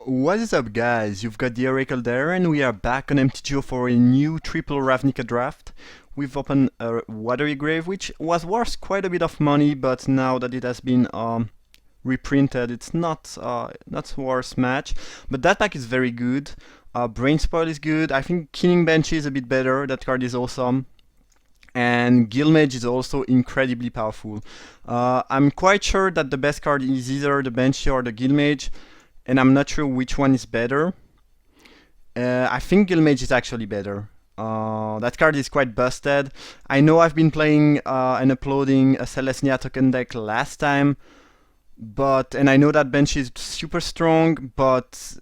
What is up, guys? You've got the Oracle there, and we are back on MTGO for a new triple Ravnica draft. We've opened a Watery Grave, which was worth quite a bit of money, but now that it has been reprinted, it's not worth much. But that pack is very good. Brain Spoil is good. I think Killing Banshee is a bit better. That card is awesome. And Guildmage is also incredibly powerful. I'm quite sure that the best card is either the Banshee or the Guildmage, and I'm not sure which one is better. I think Guildmage is actually better. That card is quite busted. I know I've been playing and uploading a Celestia token deck last time, and I know that Banshee is super strong, but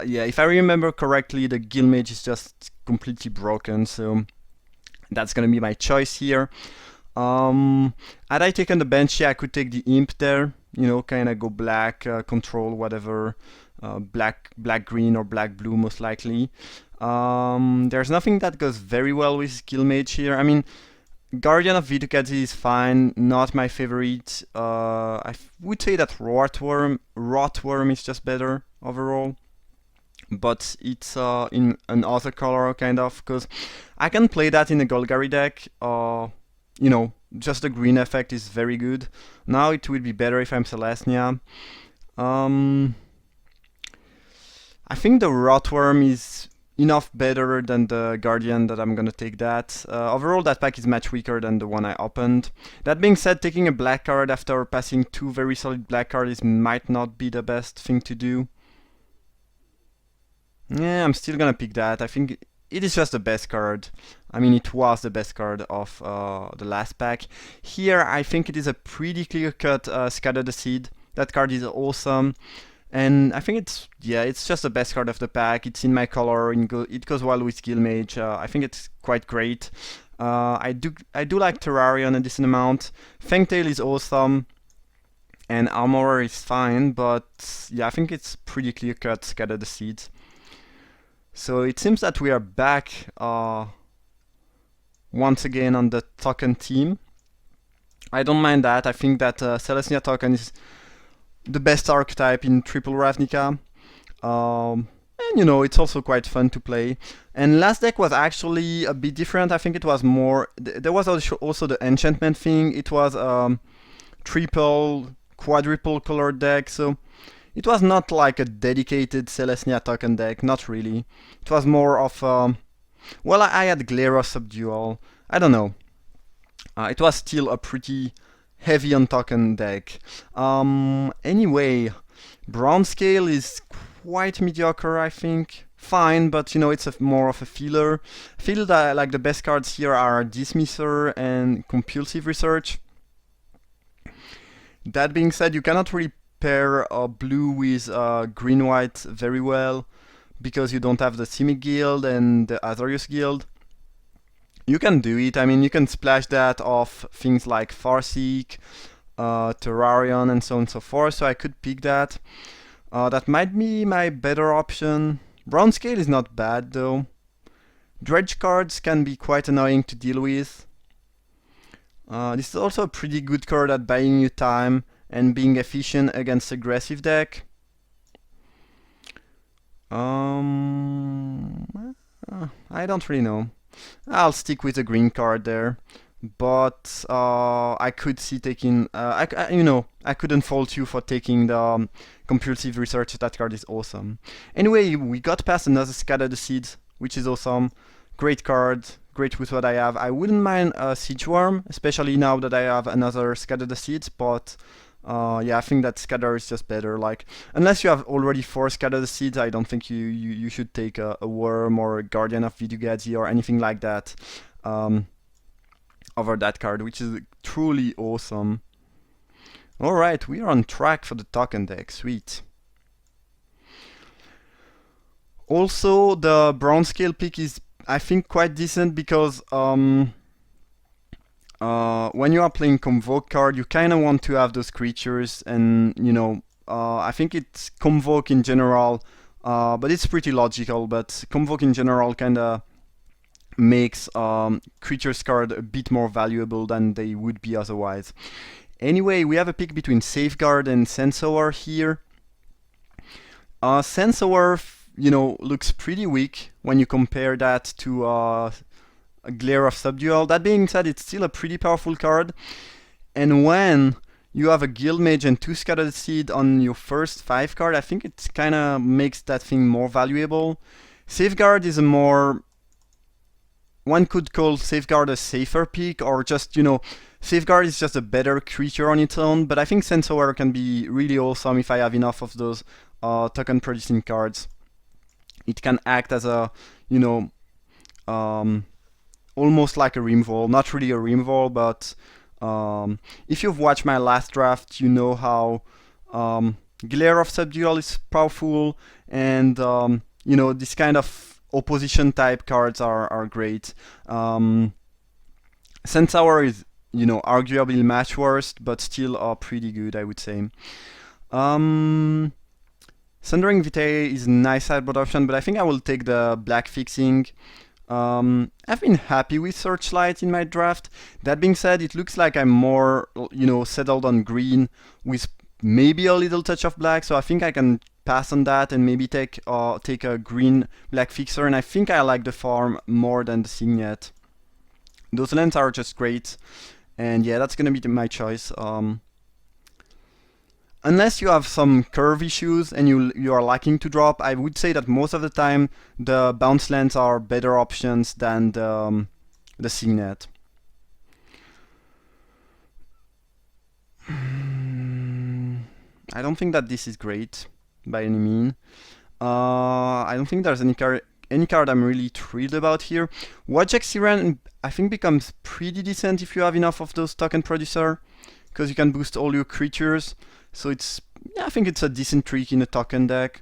yeah, if I remember correctly, the Guildmage is just completely broken, so that's gonna be my choice here. Had I taken the Banshee, I could take the Imp there, you know, kind of go black, control whatever, black green or black blue most likely. There's nothing that goes very well with Guildmage here. I mean, Guardian of Vidukazi is fine, not my favorite. Would say that Rotworm is just better overall, but it's in another color kind of, because I can play that in a Golgari deck. You know, just the green effect is very good. Now it will be better if I'm Celestia. I think the Rotworm is enough better than the Guardian that I'm gonna take that. Overall, that pack is much weaker than the one I opened. That being said, taking a black card after passing two very solid black cards might not be the best thing to do. Yeah, I'm still gonna pick that. I think it is just the best card. I mean, it was the best card of the last pack. Here, I think it is a pretty clear-cut Scatter the Seed. That card is awesome. And I think it's just the best card of the pack. It's in my color, it goes well with Guildmage. I think it's quite great. I do like Terrarion a decent amount. Fangtail is awesome. And Armorer is fine, but yeah, I think it's pretty clear-cut Scatter the Seeds. So it seems that we are back once again on the token team. I don't mind that. I think that Celestia token is the best archetype in triple Ravnica. And you know, it's also quite fun to play. And last deck was actually a bit different. I think it was more... There was also the enchantment thing. It was triple, quadruple colored deck, so it was not like a dedicated Celestia token deck, not really. It was more of well, I had Gleros Subdual. I don't know. It was still a pretty heavy on token deck. Anyway, Bronze Scale is quite mediocre, I think. Fine, but you know, it's more of a filler. I feel that like the best cards here are Dismisser and Compulsive Research. That being said, you cannot really pair blue with green-white very well, because you don't have the Simic Guild and the Azorius Guild. You can do it. I mean, you can splash that off things like Farseek, Terrarion, and so on and so forth, so I could pick that. That might be my better option. Bronze Scale is not bad, though. Dredge cards can be quite annoying to deal with. This is also a pretty good card at buying you time and being efficient against aggressive deck. I don't really know. I'll stick with the green card there, but I could see taking. You know, I couldn't fault you for taking the Compulsive Research. That card is awesome. Anyway, we got past another Scatter the Seeds, which is awesome. Great card. Great with what I have. I wouldn't mind a Siege Worm, especially now that I have another Scatter the Seeds, but yeah, I think that Scatter is just better. Like, unless you have already 4 Scatter the Seeds, I don't think you should take a Worm or a Guardian of Vidugazi or anything like that over that card, which is truly awesome. Alright, we are on track for the token deck. Sweet. Also, the Bronze Scale pick is, I think, quite decent because when you are playing Convoke card, you kind of want to have those creatures, and you know, I think it's Convoke in general, but it's pretty logical. But Convoke in general kind of makes creatures card a bit more valuable than they would be otherwise. Anyway, we have a pick between Safeguard and Sensor here. Sensor, looks pretty weak when you compare that to a Glare of Subdual. That being said, it's still a pretty powerful card. And when you have a Guild Mage and 2 Scattered Seed on your first 5 card, I think it kind of makes that thing more valuable. Safeguard is a more... One could call Safeguard a safer pick, or just, Safeguard is just a better creature on its own, but I think Sensor can be really awesome if I have enough of those token producing cards. It can act as a, almost like a Removal. Not really a Removal, but if you've watched my last draft, you know how Glare of Subdual is powerful, and this kind of opposition type cards are great. Centaur is, arguably match worst, but still pretty good, I would say. Sundering Vitae is a nice sideboard option, but I think I will take the black fixing. I've been happy with Searchlight in my draft. That being said, it looks like I'm more, settled on green with maybe a little touch of black, so I think I can pass on that and maybe take a green black fixer, and I think I like the farm more than the Signet. Those lands are just great, and yeah, that's gonna be my choice. Unless you have some curve issues and you are lacking to drop, I would say that most of the time the bounce lands are better options than the Signet. I don't think that this is great by any mean. I don't think there's any card I'm really thrilled about here. Wojciech Siren, I think, becomes pretty decent if you have enough of those token producer, because you can boost all your creatures. So I think it's a decent trick in a token deck,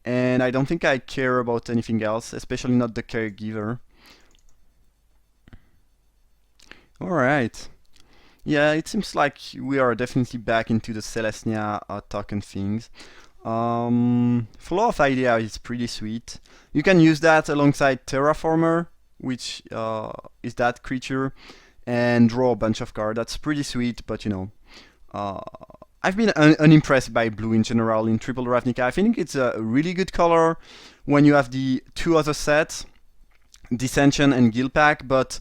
and I don't think I care about anything else, especially not the caregiver. Alright. Yeah, it seems like we are definitely back into the Celestia token things. Flow of Idea is pretty sweet. You can use that alongside Terraformer, which is that creature, and draw a bunch of cards. That's pretty sweet, but I've been unimpressed by blue in general in Triple Ravnica. I think it's a really good color when you have the two other sets, Dissension and Guild Pack, but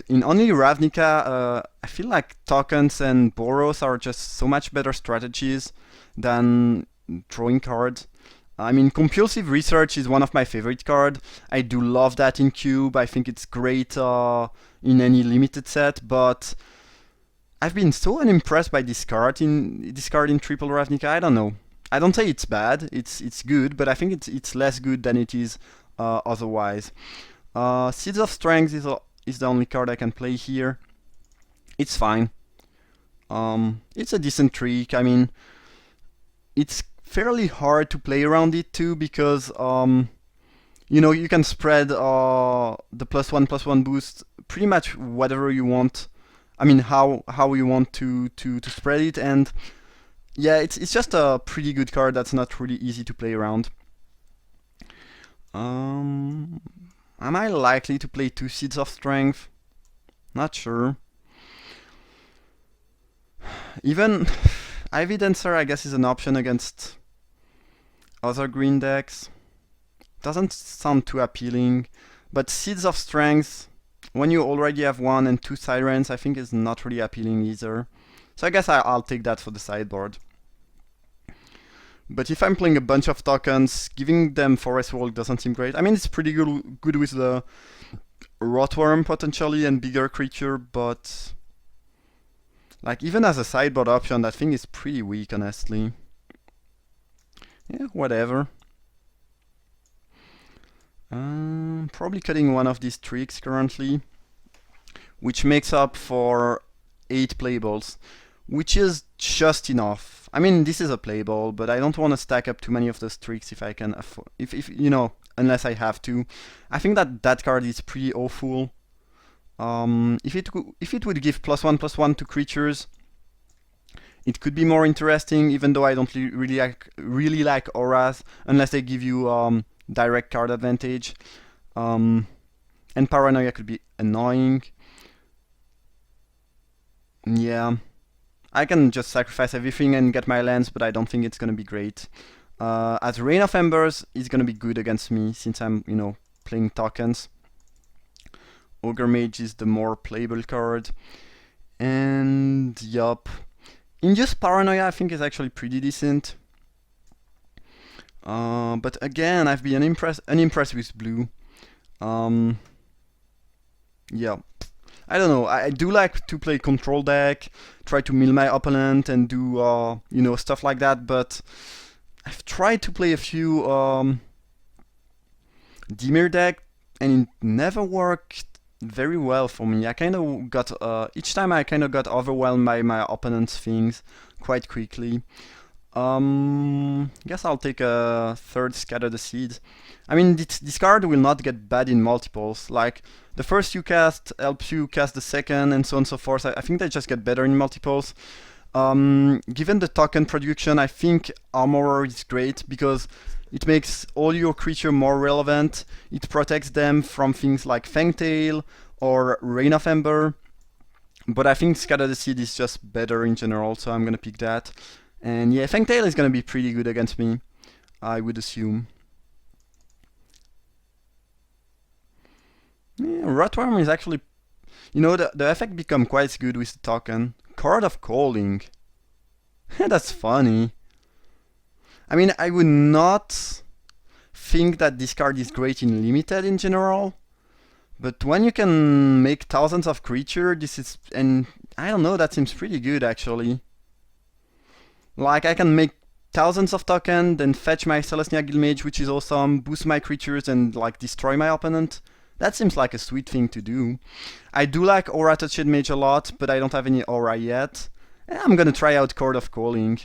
in only Ravnica, I feel like tokens and Boros are just so much better strategies than drawing cards. I mean, Compulsive Research is one of my favorite cards. I do love that in Cube. I think it's great in any limited set, but I've been so unimpressed by this card in Triple Ravnica. I don't know. I don't say it's bad. It's good, but I think it's less good than it is otherwise. Seeds of Strength is the only card I can play here. It's fine. It's a decent trick. I mean, it's fairly hard to play around it too, because you can spread the +1/+1 boost pretty much whatever you want. I mean, how you want to spread it, and yeah, it's just a pretty good card that's not really easy to play around. Am I likely to play 2 Seeds of Strength? Not sure. Even Ivy Dancer, I guess, is an option against other green decks. Doesn't sound too appealing, but Seeds of Strength, when you already have 1 and 2 Sirens, I think is not really appealing either. So I guess I'll take that for the sideboard. But if I'm playing a bunch of tokens, giving them Forest Walk doesn't seem great. I mean, it's pretty good with the Rotworm potentially and bigger creature, but like even as a sideboard option, that thing is pretty weak, honestly. Yeah, whatever. Probably cutting one of these tricks currently, which makes up for 8 playables, which is just enough. I mean, this is a playable, but I don't want to stack up too many of those tricks if I can afford, unless I have to. I think that card is pretty awful. If it would give +1/+1 to creatures, it could be more interesting, even though I don't really like auras unless they give you direct card advantage. And Paranoia could be annoying. Yeah, I can just sacrifice everything and get my lands, but I don't think it's gonna be great. As Rain of Embers is gonna be good against me since I'm, playing tokens. Ogre Mage is the more playable card. And yup. Induced Paranoia I think is actually pretty decent. But again, I've been unimpressed with blue. Yeah. I don't know. I do like to play control deck, try to mill my opponent and do stuff like that. But I've tried to play a few Dimir deck, and it never worked very well for me. I kind of got each time I kind of got overwhelmed by my opponent's things quite quickly. Guess I'll take a third Scatter the Seeds. I mean, this card will not get bad in multiples. Like, the first you cast helps you cast the second, and so on and so forth. I think they just get better in multiples. Given the token production, I think Armorer is great because it makes all your creatures more relevant. It protects them from things like Fangtail or Rain of Ember. But I think Scatter the Seed is just better in general, so I'm gonna pick that. And yeah, Fangtail is gonna be pretty good against me, I would assume. Yeah, Rotworm is actually... the effect become quite good with the token. Card of Calling. That's funny. I mean, I would not think that this card is great in Limited in general. But when you can make thousands of creatures, this is... And I don't know, that seems pretty good actually. Like, I can make thousands of tokens, then fetch my Celestia Guildmage, which is awesome, boost my creatures and like destroy my opponent. That seems like a sweet thing to do. I do like Aura Touched Mage a lot, but I don't have any Aura yet. I'm gonna try out Chord of Calling.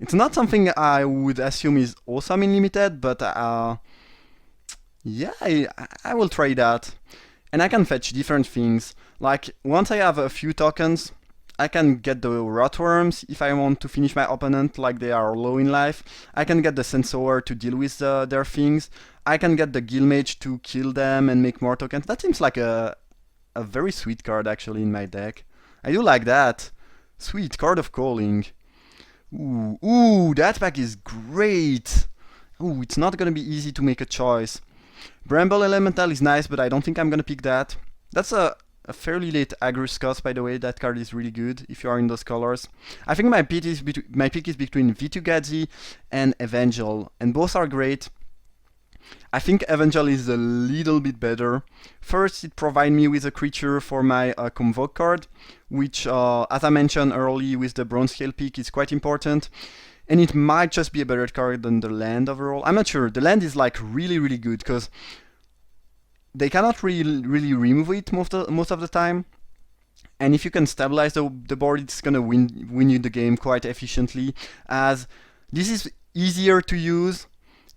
It's not something I would assume is awesome in Limited, but yeah, I will try that. And I can fetch different things. Like, once I have a few tokens, I can get the Rotworms if I want to finish my opponent like they are low in life. I can get the Sensor to deal with their things. I can get the Guildmage to kill them and make more tokens. That seems like a very sweet card actually in my deck. I do like that. Sweet, Card of Calling. Ooh, that pack is great. Ooh, it's not gonna be easy to make a choice. Bramble Elemental is nice, but I don't think I'm gonna pick that. That's a fairly late Agrus cost, by the way. That card is really good if you are in those colors. I think my pick is between Vitu-Gadzi and Evangel, and both are great. I think Evangel is a little bit better. First, it provides me with a creature for my Convoke card, which, as I mentioned earlier with the Bronze Scale pick, is quite important. And it might just be a better card than the land overall. I'm not sure. The land is like really, really good because they cannot really remove it most of the time. And if you can stabilize the board, it's gonna win you the game quite efficiently, as this is easier to use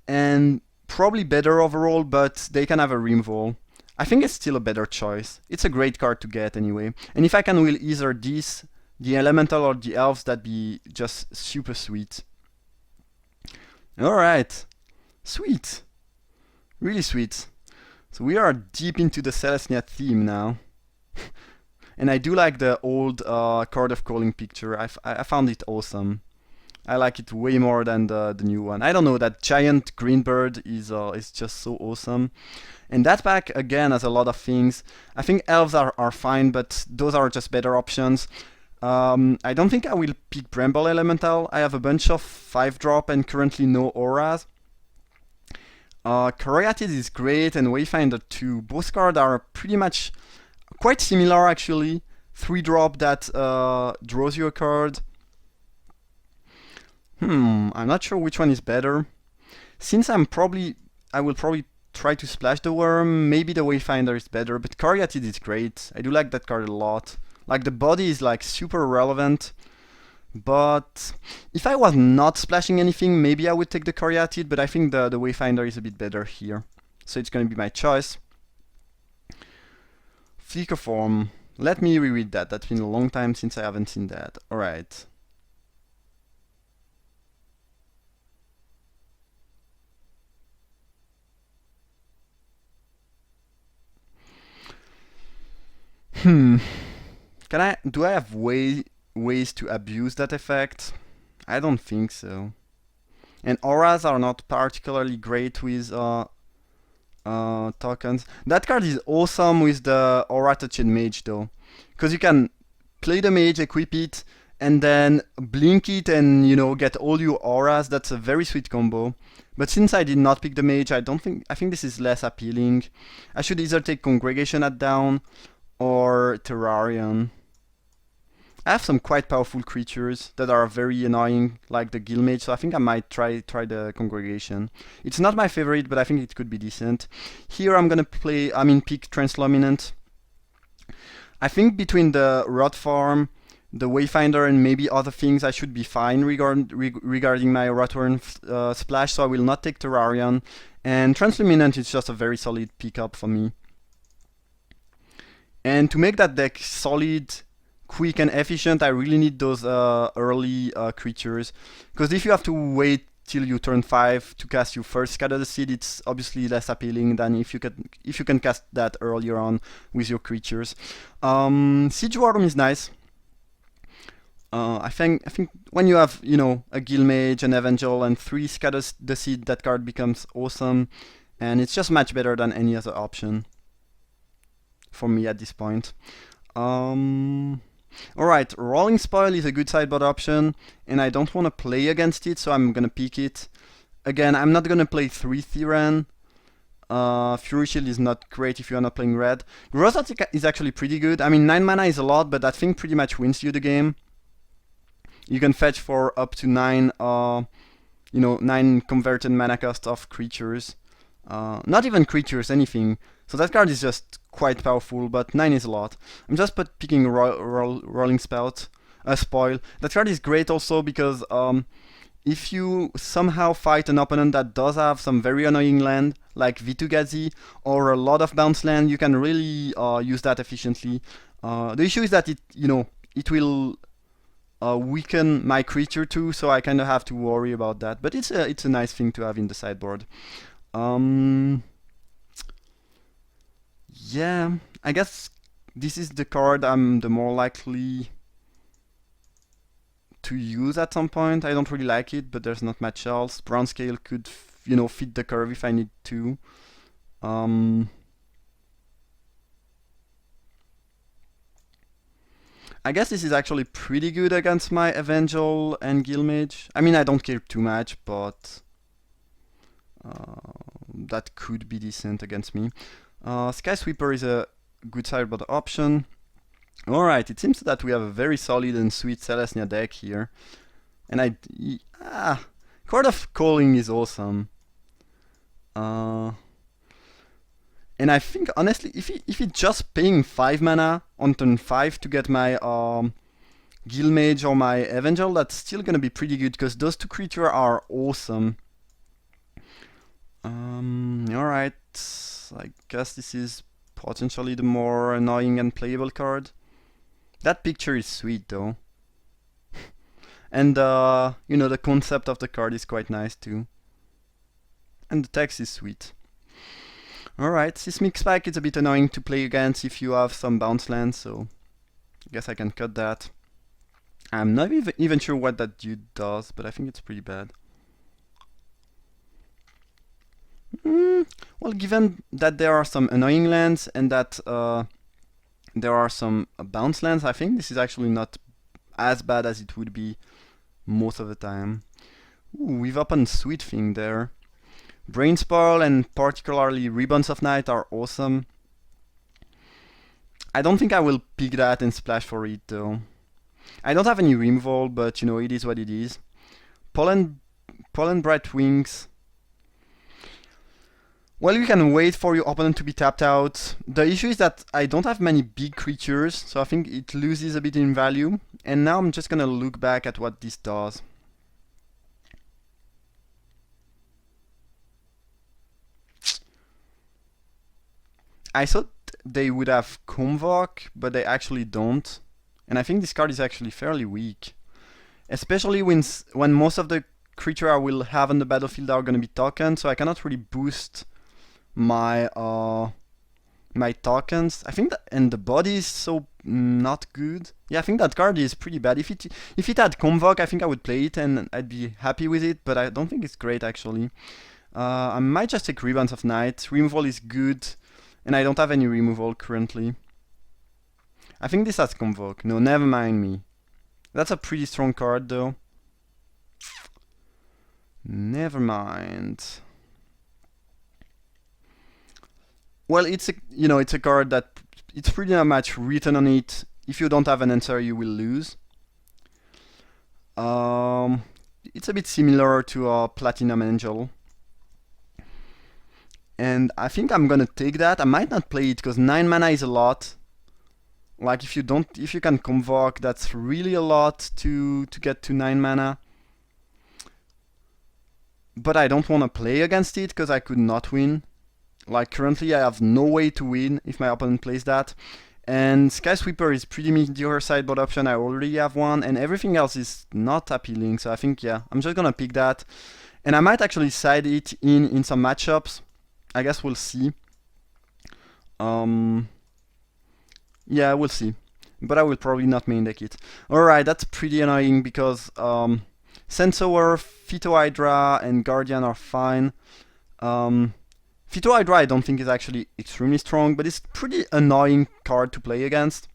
and probably better overall, but they can have a removal. I think it's still a better choice. It's a great card to get anyway. And if I can wheel either this, the Elemental or the Elves, that'd be just super sweet. Alright. Sweet. Really sweet. So we are deep into the Celestia theme now. And I do like the old Card of Calling picture. I found it awesome. I like it way more than the new one. I don't know, that giant green bird is just so awesome. And that pack, again, has a lot of things. I think elves are fine, but those are just better options. I don't think I will pick Bramble Elemental. I have a bunch of 5-drop and currently no auras. Caryatid is great, and Wayfinder too. Both cards are pretty much quite similar actually. 3-drop that draws you a card. I'm not sure which one is better. Since I will probably try to splash the worm, maybe the Wayfinder is better, but Caryatid is great. I do like that card a lot. Like, the body is like super relevant. But if I was not splashing anything, maybe I would take the Caryatid, but I think the Wayfinder is a bit better here. So it's gonna be my choice. Flicker Form. Let me reread that. That's been a long time since I haven't seen that. Alright. Do I have ways to abuse that effect? I don't think so. And auras are not particularly great with tokens. That card is awesome with the Aura Touched Mage though, because you can play the mage, equip it, and then blink it and get all your auras. That's a very sweet combo. But since I did not pick the mage, I think this is less appealing. I should either take Congregation at down or Terrarion. I have some quite powerful creatures that are very annoying, like the Guildmage, so I think I might try the Congregation. It's not my favorite, but I think it could be decent. Here I'm gonna pick Transluminant. I think between the Rot Farm, the Wayfinder, and maybe other things, I should be fine regarding my Rotworm splash, so I will not take Terrarion. And Transluminant is just a very solid pickup for me. And to make that deck solid, quick and efficient, I really need those early creatures, because if you have to wait till you turn 5 to cast your first Scatter the Seed, it's obviously less appealing than if you can cast that earlier on with your creatures. Siege Worm is nice. I think when you have a Guildmage, an Evangel, and 3 Scatter the Seed, that card becomes awesome, and it's just much better than any other option for me at this point. Alright, Rolling Spoil is a good sideboard option, and I don't want to play against it, so I'm gonna pick it. Again, I'm not gonna play 3 Theran. Fury Shield is not great if you're not playing red. Growth is actually pretty good. I mean, 9 mana is a lot, but that thing pretty much wins you the game. You can fetch for up to 9 converted mana cost of creatures. Not even creatures, anything. So that card is just quite powerful, but 9 is a lot. I'm just picking Rolling Spoil. That card is great also because if you somehow fight an opponent that does have some very annoying land, like Vitu-Ghazi, or a lot of bounce land, you can really use that efficiently. The issue is that it will weaken my creature too, so I kind of have to worry about that. But it's a nice thing to have in the sideboard. Yeah, I guess this is the card I'm the more likely to use at some point. I don't really like it, but there's not much else. Brown Scale could, fit the curve if I need to. I guess this is actually pretty good against my Evangel and Guildmage. I mean, I don't care too much, but that could be decent against me. Skysweeper is a good sideboard option. Alright, it seems that we have a very solid and sweet Celestia deck here. And Chord of Calling is awesome. And I think, honestly, if it's just paying 5 mana on turn 5 to get my Guildmage or my Evangel, that's still gonna be pretty good, because those 2 creatures are awesome. Alright, I guess this is potentially the more annoying and playable card. That picture is sweet though. And the concept of the card is quite nice too. And the text is sweet. Alright, Seismic Spike is a bit annoying to play against if you have some bounce lands, so I guess I can cut that. I'm not even sure what that dude does, but I think it's pretty bad. Well, given that there are some annoying lands and that there are some bounce lands, I think this is actually not as bad as it would be most of the time. Ooh, we've opened Sweet Thing there. Brain Spoil and particularly Ribbons of Night are awesome. I don't think I will pick that and splash for it though. I don't have any removal, but it is what it is. Pollen Bright Wings. Well, you can wait for your opponent to be tapped out. The issue is that I don't have many big creatures, so I think it loses a bit in value. And now I'm just gonna look back at what this does. I thought they would have Convoke, but they actually don't. And I think this card is actually fairly weak. Especially when most of the creature I will have on the battlefield are gonna be tokens, so I cannot really boost my my tokens. I think that, and the body is so not good. Yeah, I think that card is pretty bad. If it had Convoke, I think I would play it and I'd be happy with it, but I don't think it's great actually. I might just take Ribbons of Night. Removal is good, and I don't have any removal currently. I think this has Convoke. No, never mind me. That's a pretty strong card though. Never mind. Well, it's a card that it's pretty much written on it. If you don't have an answer, you will lose. It's a bit similar to a Platinum Angel. And I think I'm gonna take that. I might not play it because 9 mana is a lot. Like if you can Convoke, that's really a lot to get to 9 mana. But I don't want to play against it because I could not win. Like currently I have no way to win if my opponent plays that. And Sky Sweeper is pretty mediocre sideboard option. I already have one, and everything else is not appealing. So I think, yeah, I'm just gonna pick that. And I might actually side it in some matchups. I guess we'll see. Yeah, we'll see. But I will probably not main deck it. Alright, that's pretty annoying because Sensor, Phytohydra, and Guardian are fine. Phytohydra I don't think is actually extremely strong, but it's pretty annoying card to play against.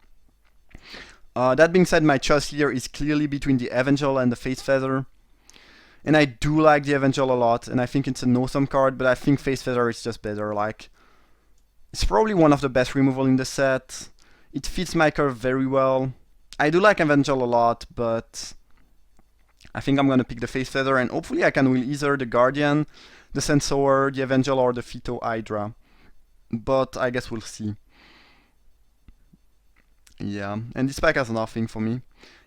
That being said, my choice here is clearly between the Evangel and the Face Feather. And I do like the Evangel a lot, and I think it's an awesome card, but I think Face Feather is just better. Like, it's probably one of the best removal in the set. It fits my curve very well. I do like Evangel a lot, but I think I'm gonna pick the Face Feather, and hopefully I can win either the Guardian, the Sensor, the Evangel, or the Phytohydra. But I guess we'll see. Yeah, and this pack has nothing for me.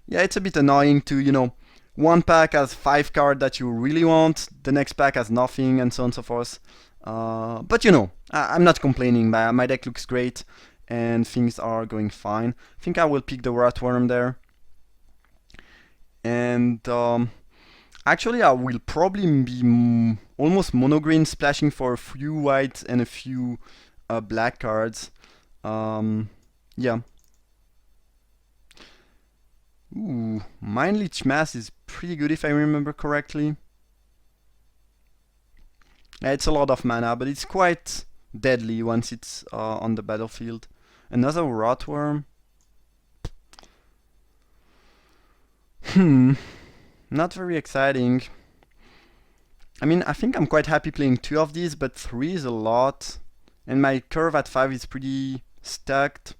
Yeah, it's a bit annoying to, one pack has 5 cards that you really want, the next pack has nothing, and so on and so forth. But I'm not complaining. My deck looks great, and things are going fine. I think I will pick the Ratworm there. And actually, I will probably be almost mono-green, splashing for a few white and a few black cards. Yeah. Ooh, Mind Leech Mass is pretty good if I remember correctly. Yeah, it's a lot of mana, but it's quite deadly once it's on the battlefield. Another Rotworm. Not very exciting. I mean, I think I'm quite happy playing 2 of these, but 3 is a lot. And my curve at 5 is pretty stacked.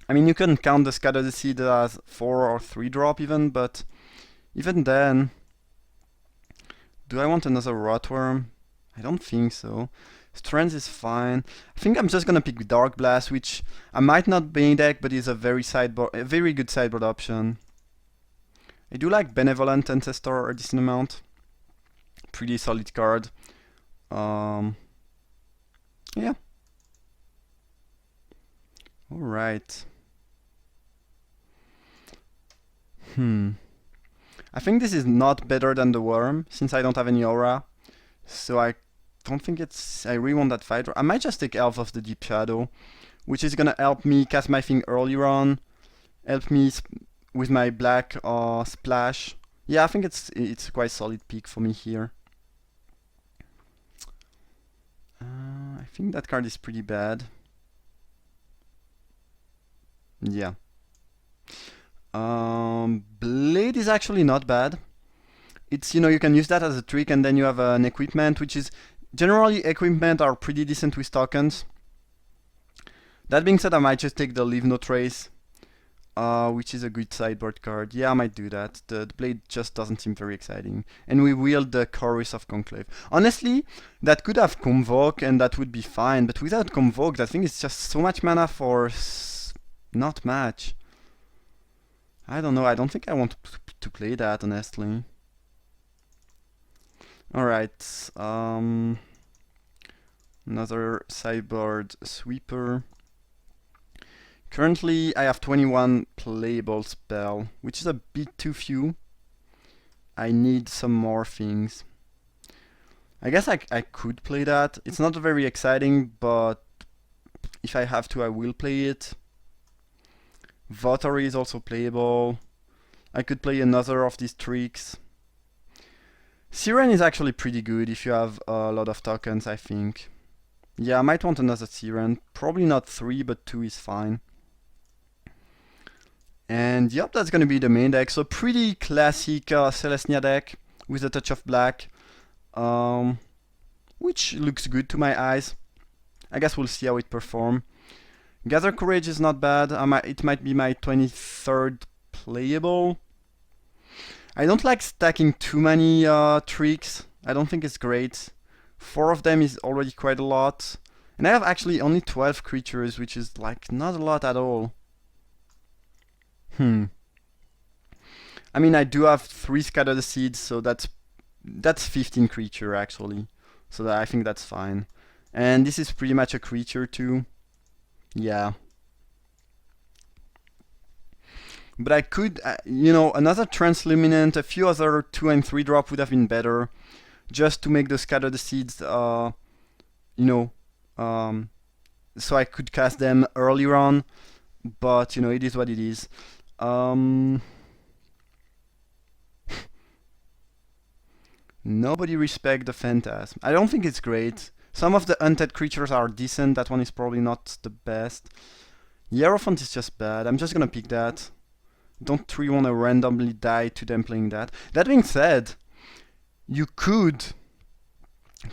I mean, you can count the Scatter the Seed as 4 or 3 drop even, but even then... Do I want another Rotworm? I don't think so. Strength is fine. I think I'm just gonna pick Dark Blast, which I might not main deck, but is a very good sideboard option. I do like Benevolent Ancestor a decent amount. Pretty solid card. Yeah. Alright. I think this is not better than the Worm, since I don't have any aura. So I don't think I really want that fight. I might just take Elf of the Deep Shadow, which is gonna help me cast my thing earlier on. Help me with my black splash. Yeah, I think it's a quite solid pick for me here. I think that card is pretty bad. Yeah. Blade is actually not bad. It's, you can use that as a trick, and then you have an equipment, which is... Generally, equipment are pretty decent with tokens. That being said, I might just take the Leave No Trace, which is a good sideboard card. Yeah, I might do that. The Blade just doesn't seem very exciting. And we wield the Chorus of Conclave. Honestly, that could have Convoke, and that would be fine, but without Convoke, that thing is just so much mana for not match. I don't know, I don't think I want to play that, honestly. Alright, another sideboard sweeper. Currently, I have 21 playable spell, which is a bit too few. I need some more things. I guess I could play that. It's not very exciting, but if I have to, I will play it. Votary is also playable. I could play another of these tricks. Siren is actually pretty good if you have a lot of tokens, I think. Yeah, I might want another Siren. Probably not 3, but 2 is fine. And yep, that's gonna be the main deck. So pretty classic Celestia deck with a touch of black, which looks good to my eyes. I guess we'll see how it performs. Gather Courage is not bad. It might be my 23rd playable. I don't like stacking too many tricks. I don't think it's great. 4 of them is already quite a lot. And I have actually only 12 creatures, which is like not a lot at all. I mean, I do have 3 Scatter the Seeds, so that's 15 creature actually. So I think that's fine. And this is pretty much a creature too. Yeah. But I could, you know, another Transluminant, a few other 2 and 3 drop would have been better, just to make the Scatter the Seeds, you know, so I could cast them earlier on. But you know, it is what it is. Nobody respect the Phantasm. I don't think it's great. Some of the undead creatures are decent. That one is probably not the best. Hierophant is just bad. I'm just gonna pick that. Don't really want to randomly die to them playing that. That being said, you could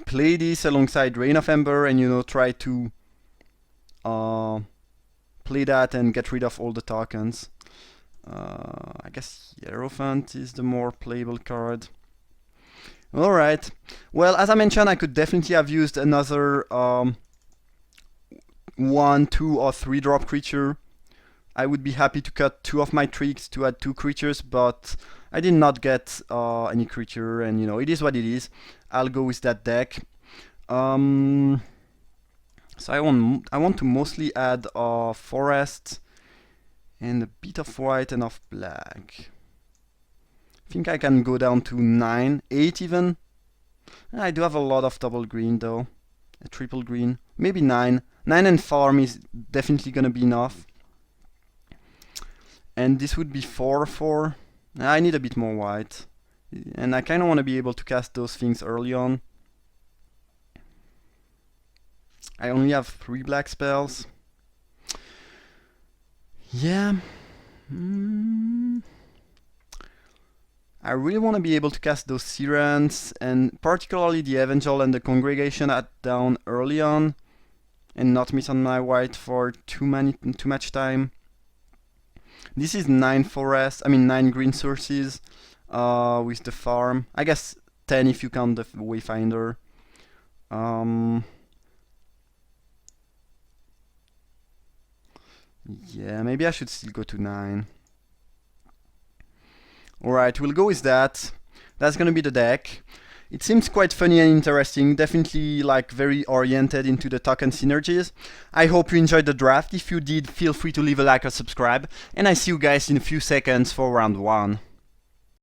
play this alongside Reign of Ember and, you know, try to play that and get rid of all the tokens. I guess Hierophant is the more playable card. Alright. Well, as I mentioned, I could definitely have used another 1, 2, or 3 drop creature. I would be happy to cut 2 of my tricks to add 2 creatures, but I did not get any creature, and you know, it is what it is. I'll go with that deck. So I want to mostly add forest and a bit of white and of black. I think I can go down to 9, 8 even. I do have a lot of double green though. A triple green. Maybe 9. 9 and farm is definitely gonna be enough. And this would be 4/4. I need a bit more white. And I kinda wanna be able to cast those things early on. I only have 3 black spells. Yeah. I really want to be able to cast those Sirens, and particularly the Evangel and the Congregation down early on, and not miss on my white for too much time. This is 9 green sources with the farm. I guess 10 if you count the Wayfinder. Yeah, maybe I should still go to 9. Alright, we'll go with that. That's gonna be the deck. It seems quite funny and interesting, definitely like very oriented into the token synergies. I hope you enjoyed the draft. If you did, feel free to leave a like or subscribe, and I see you guys in a few seconds for round 1.